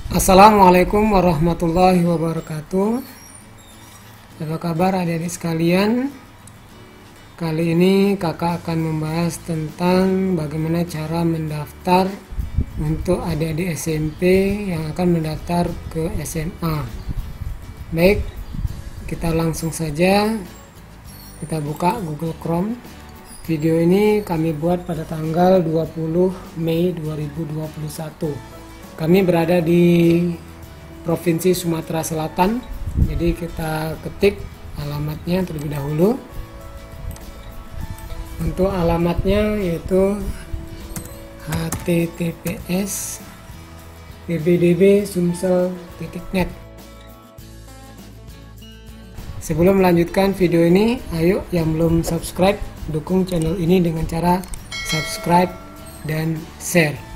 Assalamualaikum warahmatullahi wabarakatuh. Apa kabar adik-adik sekalian? Kali ini kakak akan membahas tentang bagaimana cara mendaftar untuk adik-adik SMP yang akan mendaftar ke SMA. Baik, kita langsung saja. Kita buka Google Chrome. Video ini kami buat pada tanggal 20 Mei 2021. Kami berada di Provinsi Sumatera Selatan, jadi kita ketik alamatnya terlebih dahulu. Untuk alamatnya yaitu https://pbdb-sumsel.net. Sebelum melanjutkan video ini, ayo yang belum subscribe, dukung channel ini dengan cara subscribe dan share.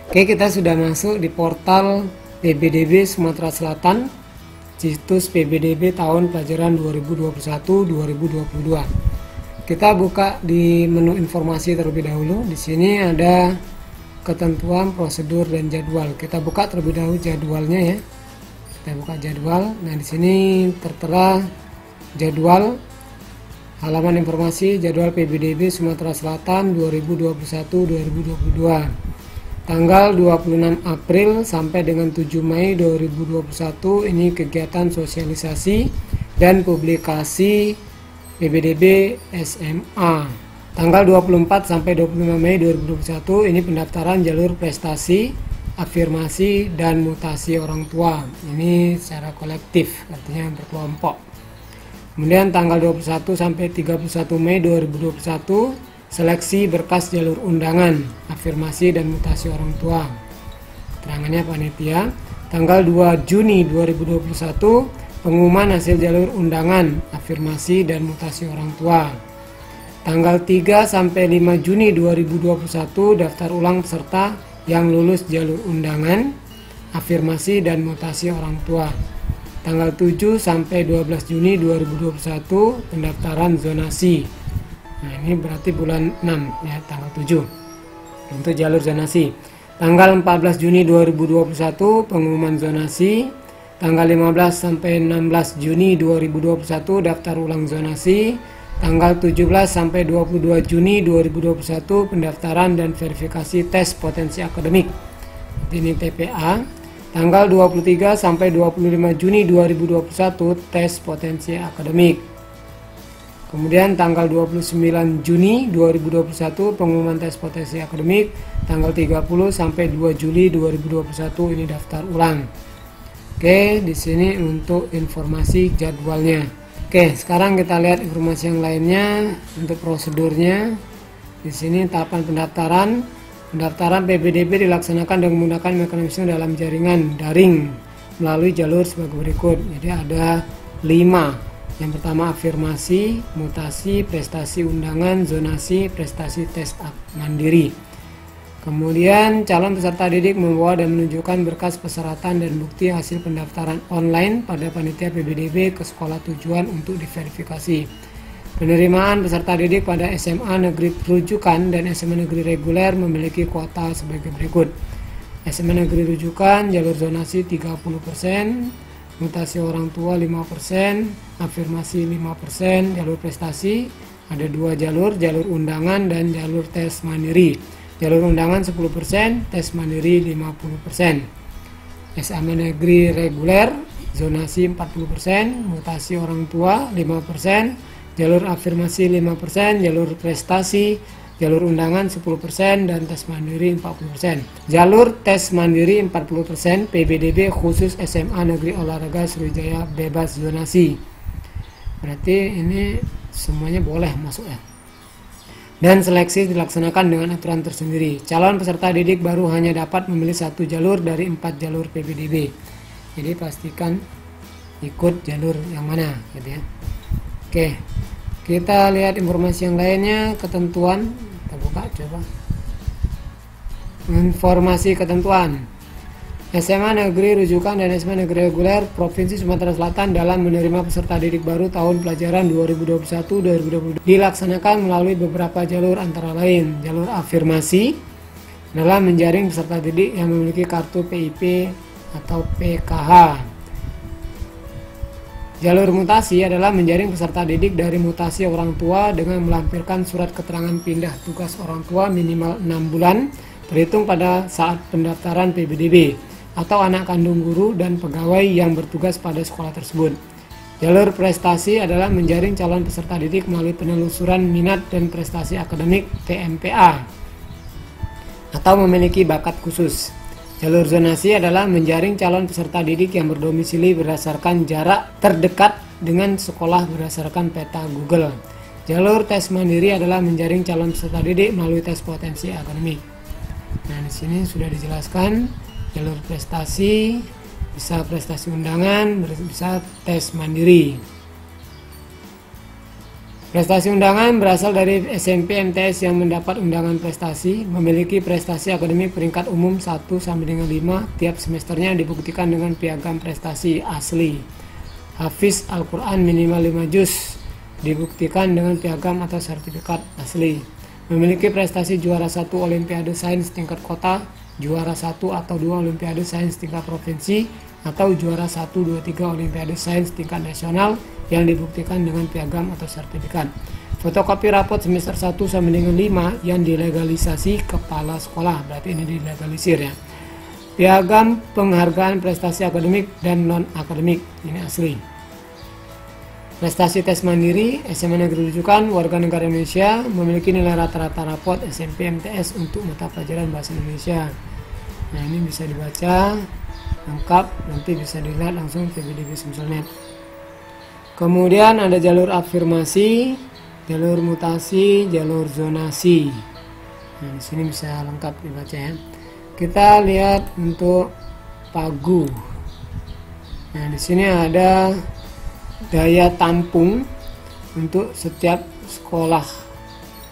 Oke, kita sudah masuk di portal PBDB Sumatera Selatan, situs PBDB tahun pelajaran 2021-2022. Kita buka di menu informasi terlebih dahulu. Di sini ada ketentuan, prosedur, dan jadwal. Kita buka terlebih dahulu jadwalnya ya. Kita buka jadwal. Nah, di sini tertera jadwal, halaman informasi jadwal PBDB Sumatera Selatan 2021-2022. Tanggal 26 April sampai dengan 7 Mei 2021 ini kegiatan sosialisasi dan publikasi PBDB SMA. Tanggal 24 sampai 25 Mei 2021 ini pendaftaran jalur prestasi, afirmasi, dan mutasi orang tua. Ini secara kolektif, artinya berkelompok. Kemudian tanggal 21 sampai 31 Mei 2021 seleksi berkas jalur undangan, afirmasi dan mutasi orang tua. Keterangannya panitia. Tanggal 2 Juni 2021 pengumuman hasil jalur undangan, afirmasi dan mutasi orang tua. Tanggal 3 sampai 5 Juni 2021 daftar ulang peserta yang lulus jalur undangan, afirmasi dan mutasi orang tua. Tanggal 7 sampai 12 Juni 2021 pendaftaran zonasi. Nah, ini berarti bulan 6 ya, tanggal 7 untuk jalur zonasi. Tanggal 14 Juni 2021 pengumuman zonasi. Tanggal 15 sampai 16 Juni 2021 daftar ulang zonasi. Tanggal 17 sampai 22 Juni 2021 pendaftaran dan verifikasi tes potensi akademik. Ini TPA. Tanggal 23 sampai 25 Juni 2021 tes potensi akademik. Kemudian tanggal 29 Juni 2021 pengumuman tes potensi akademik. Tanggal 30 sampai 2 Juli 2021 ini daftar ulang. Oke, di sini untuk informasi jadwalnya. Oke, sekarang kita lihat informasi yang lainnya untuk prosedurnya. Di sini tahapan pendaftaran. Pendaftaran PBDB dilaksanakan dengan menggunakan mekanisme dalam jaringan daring melalui jalur sebagai berikut. Jadi ada 5. Yang pertama afirmasi, mutasi, prestasi undangan, zonasi, prestasi tes mandiri. Kemudian calon peserta didik membawa dan menunjukkan berkas persyaratan dan bukti hasil pendaftaran online pada panitia PBDB ke sekolah tujuan untuk diverifikasi. Penerimaan peserta didik pada SMA negeri rujukan dan SMA negeri reguler memiliki kuota sebagai berikut. SMA negeri rujukan jalur zonasi 30%, mutasi orang tua 5%, afirmasi 5%, jalur prestasi ada 2 jalur undangan dan jalur tes mandiri. Jalur undangan 10%, tes mandiri 50%. SMA negeri reguler zonasi 40%, mutasi orang tua 5%, jalur afirmasi 5%, jalur prestasi, jalur undangan 10% dan tes mandiri 40%. Jalur tes mandiri 40% PBDB khusus SMA Negeri Olahraga Sriwijaya bebas zonasi. Berarti ini semuanya boleh masuk ya. Dan seleksi dilaksanakan dengan aturan tersendiri. Calon peserta didik baru hanya dapat memilih 1 jalur dari 4 jalur PBDB. Jadi pastikan ikut jalur yang mana gitu ya. Oke. Kita lihat informasi yang lainnya, ketentuan. Kita buka coba. Informasi ketentuan. SMA Negeri Rujukan dan SMA Negeri Reguler Provinsi Sumatera Selatan dalam menerima peserta didik baru tahun pelajaran 2021-2022 dilaksanakan melalui beberapa jalur antara lain jalur afirmasi, adalah menjaring peserta didik yang memiliki kartu PIP atau PKH. Jalur mutasi adalah menjaring peserta didik dari mutasi orang tua dengan melampirkan surat keterangan pindah tugas orang tua minimal 6 bulan terhitung pada saat pendaftaran PBDB atau anak kandung guru dan pegawai yang bertugas pada sekolah tersebut. Jalur prestasi adalah menjaring calon peserta didik melalui penelusuran minat dan prestasi akademik TMPA atau memiliki bakat khusus. Jalur zonasi adalah menjaring calon peserta didik yang berdomisili berdasarkan jarak terdekat dengan sekolah berdasarkan peta Google. Jalur tes mandiri adalah menjaring calon peserta didik melalui tes potensi akademik. Nah, di sini sudah dijelaskan jalur prestasi, bisa prestasi undangan, bisa tes mandiri. Prestasi undangan berasal dari SMP MTS yang mendapat undangan prestasi, memiliki prestasi akademik peringkat umum 1-5 tiap semesternya dibuktikan dengan piagam prestasi asli. Hafiz Al-Quran minimal 5 juz dibuktikan dengan piagam atau sertifikat asli. Memiliki prestasi juara 1 Olimpiade Sains tingkat kota, juara 1 atau 2 Olimpiade Sains tingkat provinsi, atau juara 1, 2, 3 Olimpiade Sains tingkat nasional yang dibuktikan dengan piagam atau sertifikat. Fotokopi rapot semester 1-5 yang dilegalisasi kepala sekolah, berarti ini dilegalisir ya. Piagam penghargaan prestasi akademik dan non-akademik, ini asli. Prestasi tes mandiri, SMA negeri rujukan warga negara Indonesia memiliki nilai rata-rata rapot SMP MTS untuk mata pelajaran bahasa Indonesia. Nah, ini bisa dibaca lengkap, nanti bisa dilihat langsung PBDB Sumselnet. Kemudian ada jalur afirmasi, jalur mutasi, jalur zonasi. Nah, di sini bisa lengkap dibaca ya. Kita lihat untuk pagu. Nah, di sini ada daya tampung untuk setiap sekolah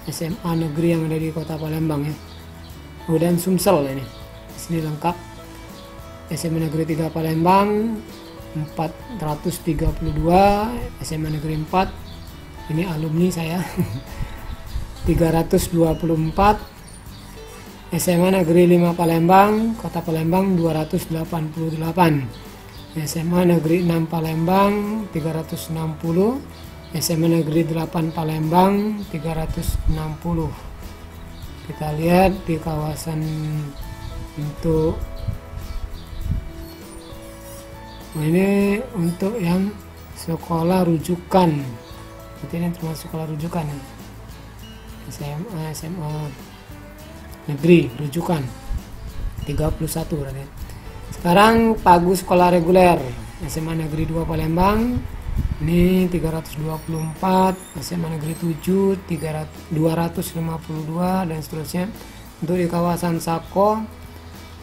SMA negeri yang ada di Kota Palembang ya. Kemudian Sumsel ini. Di sini lengkap. SMA Negeri 3 Palembang 432, SMA Negeri 4 ini alumni saya 324, SMA Negeri 5 Palembang Kota Palembang 288, SMA Negeri 6 Palembang 360, SMA Negeri 8 Palembang 360. Kita lihat di kawasan untuk ini untuk yang sekolah rujukan, berarti ini termasuk sekolah rujukan ya. SMA negeri rujukan 31 berarti. Sekarang pagu sekolah reguler SMA negeri 2 Palembang ini 324, SMA negeri 7 252 dan seterusnya. Untuk di kawasan Sako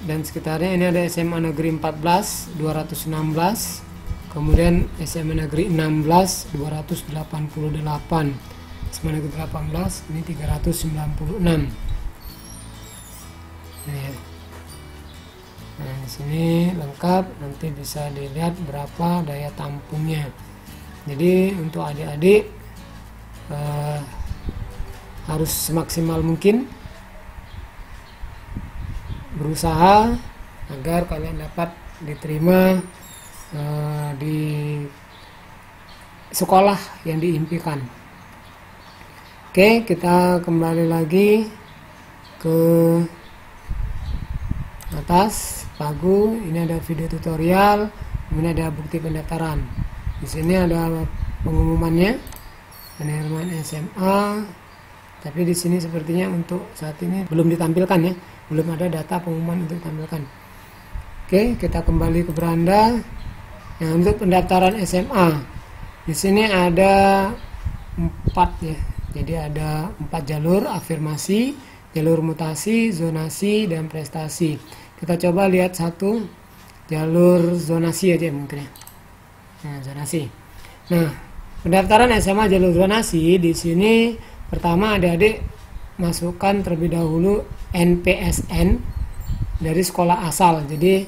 dan sekitarnya ini ada SMA negeri 14 216, kemudian SMA negeri 16 288, SMA negeri 18 ini 396. Nah, di sini lengkap, nanti bisa dilihat berapa daya tampungnya. Jadi untuk adik-adik harus semaksimal mungkin berusaha agar kalian dapat diterima di sekolah yang diimpikan. Oke, kita kembali lagi ke atas pagu. Ini ada video tutorial, kemudian ada bukti pendaftaran. Di sini ada pengumumannya, penerimaan SMA. Tapi di sini sepertinya untuk saat ini belum ditampilkan ya. Belum ada data pengumuman untuk ditampilkan. Oke, kita kembali ke beranda. Nah, untuk pendaftaran SMA, di sini ada 4 ya. Jadi ada 4 jalur: afirmasi, jalur mutasi, zonasi, dan prestasi. Kita coba lihat satu jalur zonasi aja mungkin ya. Nah, zonasi. Nah, pendaftaran SMA jalur zonasi di sini pertama adik-adik masukkan terlebih dahulu NPSN dari sekolah asal, jadi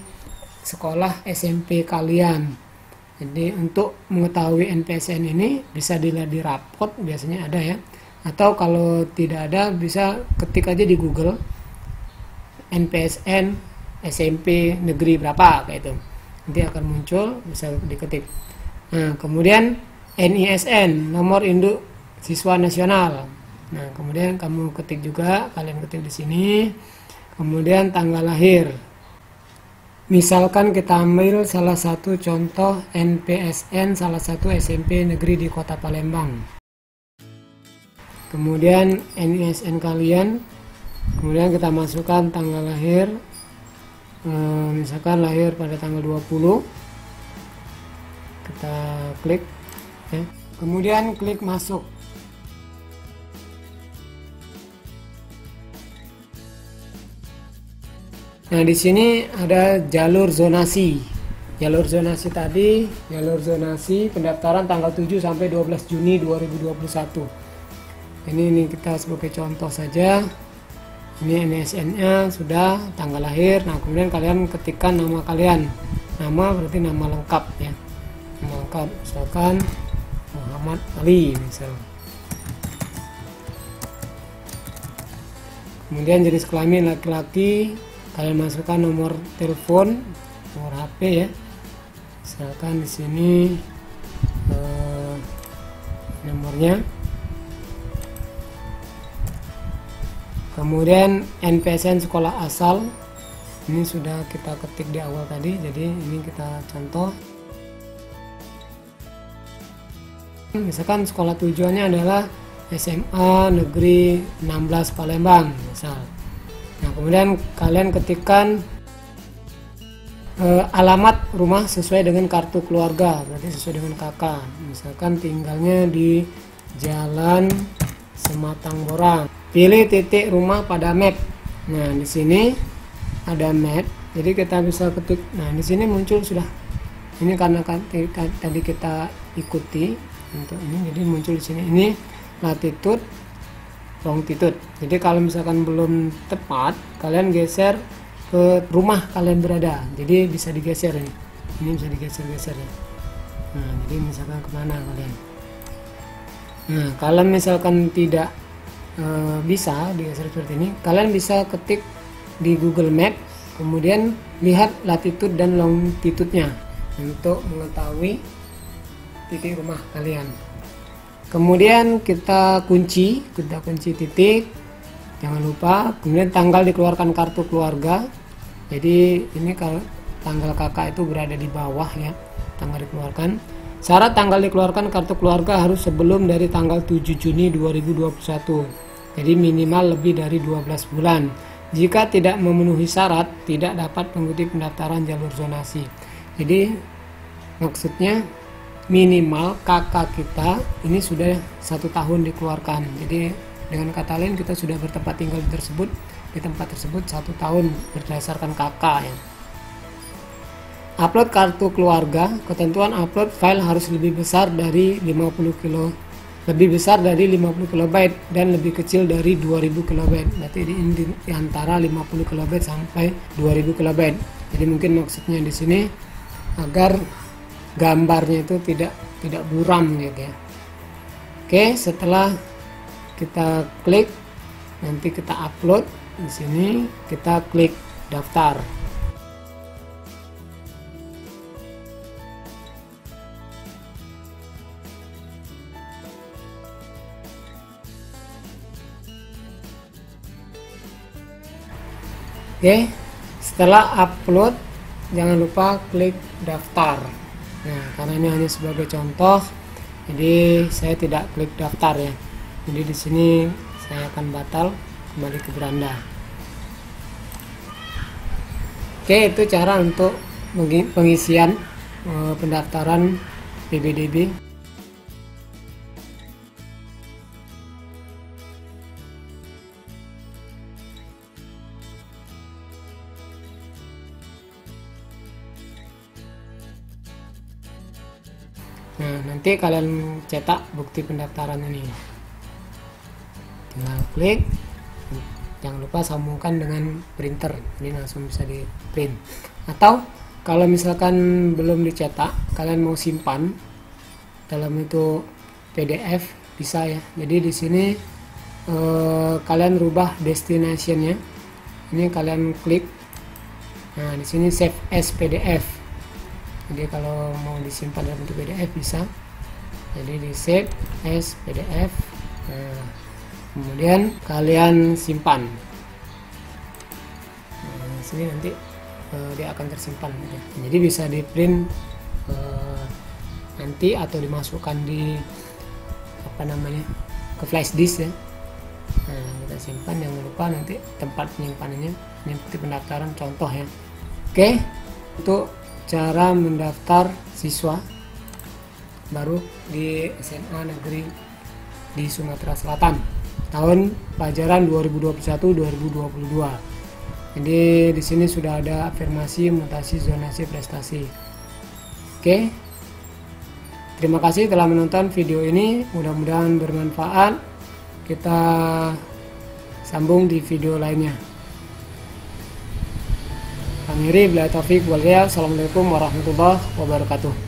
sekolah SMP kalian. Jadi untuk mengetahui NPSN ini bisa dilihat di rapot, biasanya ada ya, atau kalau tidak ada bisa ketik aja di Google NPSN SMP negeri berapa kayak itu. Nanti akan muncul, bisa diketik. Nah, kemudian NISN, nomor induk siswa nasional. Nah, kemudian kamu ketik juga, kalian ketik di sini. Kemudian tanggal lahir. Misalkan kita ambil salah satu contoh NPSN salah satu SMP negeri di Kota Palembang. Kemudian NISN kalian, kemudian kita masukkan tanggal lahir. Misalkan lahir pada tanggal 20, kita klik ya. Kemudian klik masuk. Nah, di sini ada jalur zonasi. Jalur zonasi tadi, jalur zonasi pendaftaran tanggal 7 sampai 12 Juni 2021. Ini kita sebagai contoh saja. Ini NISN-nya sudah, tanggal lahir. Nah, kemudian kalian ketikkan nama kalian. Nama berarti nama lengkap ya. Nama lengkap, misalkan Muhammad Ali misal. Kemudian jenis kelamin laki-laki, kalian masukkan nomor telepon, nomor HP ya. Misalkan di sini nomornya. Kemudian NPSN sekolah asal, ini sudah kita ketik di awal tadi, jadi ini kita contoh. Misalkan sekolah tujuannya adalah SMA Negeri 16 Palembang misal. Nah, kemudian kalian ketikkan alamat rumah sesuai dengan kartu keluarga, berarti sesuai dengan kakak. Misalkan tinggalnya di Jalan Sematang Borang. Pilih titik rumah pada map. Nah, di sini ada map, jadi kita bisa ketik. Nah, di sini muncul sudah. Ini karena tadi kita ikuti untuk ini, jadi muncul di sini. Ini latitude, longitude. Jadi kalau misalkan belum tepat, kalian geser ke rumah kalian berada. Jadi bisa digeser ini. Ini bisa digeser-geser ya. Nah, jadi misalkan kemana kalian? Nah, kalau misalkan tidak bisa digeser seperti ini, kalian bisa ketik di Google Map, kemudian lihat latitude dan longitude-nya untuk mengetahui titik rumah kalian. Kemudian kita kunci titik, jangan lupa. Kemudian tanggal dikeluarkan kartu keluarga. Jadi ini kalau tanggal kakak itu berada di bawah ya, tanggal dikeluarkan. Syarat tanggal dikeluarkan kartu keluarga harus sebelum dari tanggal 7 Juni 2021. Jadi minimal lebih dari 12 bulan. Jika tidak memenuhi syarat, tidak dapat mengikuti pendaftaran jalur zonasi. Jadi maksudnya minimal kakak kita ini sudah 1 tahun dikeluarkan. Jadi dengan kata lain kita sudah bertempat tinggal di tempat tersebut 1 tahun berdasarkan kakak ya. Upload kartu keluarga, ketentuan upload file harus lebih besar dari 50 KB dan lebih kecil dari 2000 KB. Berarti di antara 50 KB sampai 2000 KB. Jadi mungkin maksudnya di sini agar gambarnya itu tidak buram gitu ya. Oke, setelah kita klik, nanti kita upload. Di sini kita klik daftar. Oke, setelah upload jangan lupa klik daftar. Nah, karena ini hanya sebagai contoh, jadi saya tidak klik daftar ya. Jadi di sini saya akan batal, kembali ke beranda. Oke, itu cara untuk pengisian pendaftaran PBDB. Nah, nanti kalian cetak bukti pendaftaran ini. Tinggal klik. Jangan lupa sambungkan dengan printer. Ini langsung bisa di print. Atau kalau misalkan belum dicetak, kalian mau simpan dalam itu PDF bisa ya. Jadi di sini kalian rubah destination-nya. ini kalian klik. Nah, di sini save as PDF. Jadi kalau mau disimpan dalam bentuk PDF bisa. Jadi di save as PDF. Nah, kemudian kalian simpan. Nah, di sini nanti dia akan tersimpan. Jadi bisa di print nanti atau dimasukkan di ke flash disk ya. Nah, kita simpan, jangan lupa nanti tempat penyimpanannya. Ini seperti pendaftaran contoh ya. Oke, untuk cara mendaftar siswa baru di SMA Negeri di Sumatera Selatan tahun pelajaran 2021-2022. Jadi di sini sudah ada afirmasi, mutasi, zonasi, prestasi. Oke. Terima kasih telah menonton video ini, mudah-mudahan bermanfaat. Kita sambung di video lainnya. Akhiri bila taufik wal hidayah. Assalamualaikum warahmatullahi wabarakatuh.